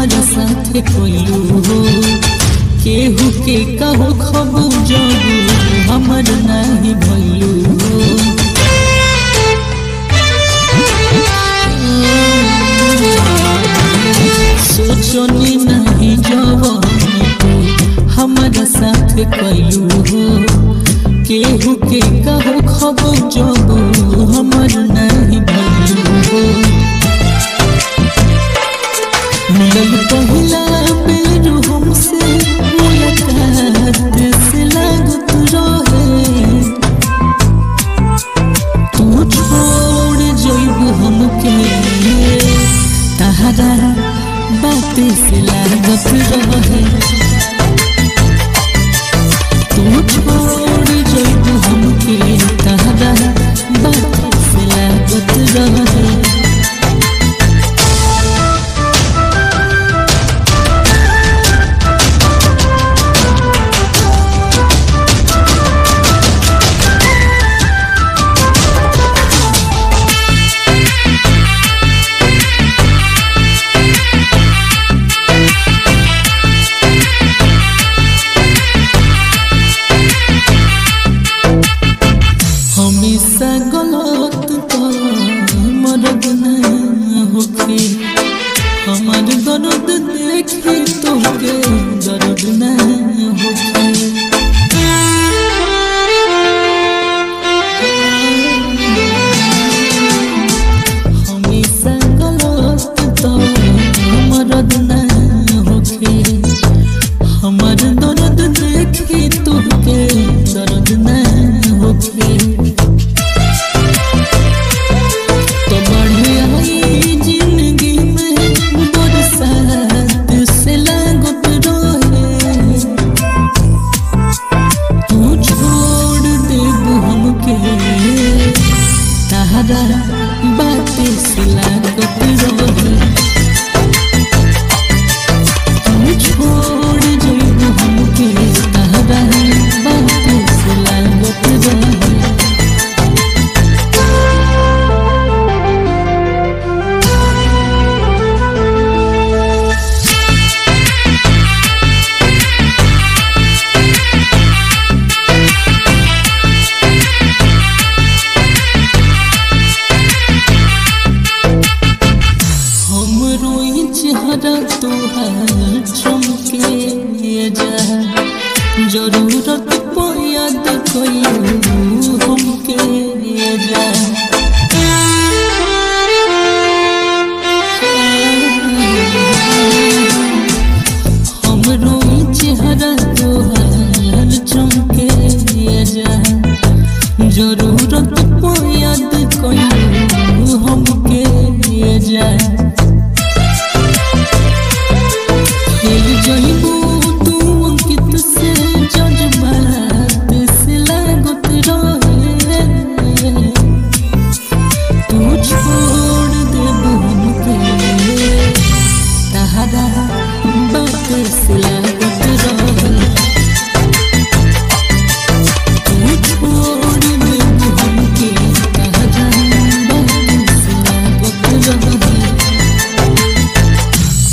हमारा साथ कोइलू हो केहू के कहो खबू जाबू हमर नहीं भइलू हो सोचनी नहीं जवानी हमारा साथ कोइलू हो केहू के कहो खबू जाबू हमर नहीं भइलू हो मिलल पहला बेर हमसे मुलाकात से लागत रहे तू छोड़ जइबू हमके तहरा बात से लागत रहे तू छोड़ जइबू हमके तहरा बात से लागत रहे हमेशा गलत मर्द नहीं होके हमार दर्द देखे तोके दर्द नहीं होके हमेशा गलत मर्द नहीं होके हमार दर्द देखे तोके दर्द नहीं होके बात से लागत रहे तू छोड़ जइबू हमके तहरा बात से लागत रहे चेहरा तोहार चमके जा जरूरत पे याद कइलू हमके जा हमरो चेहरा तोहार चमके जा जरूरत पे याद कइलू हमके जा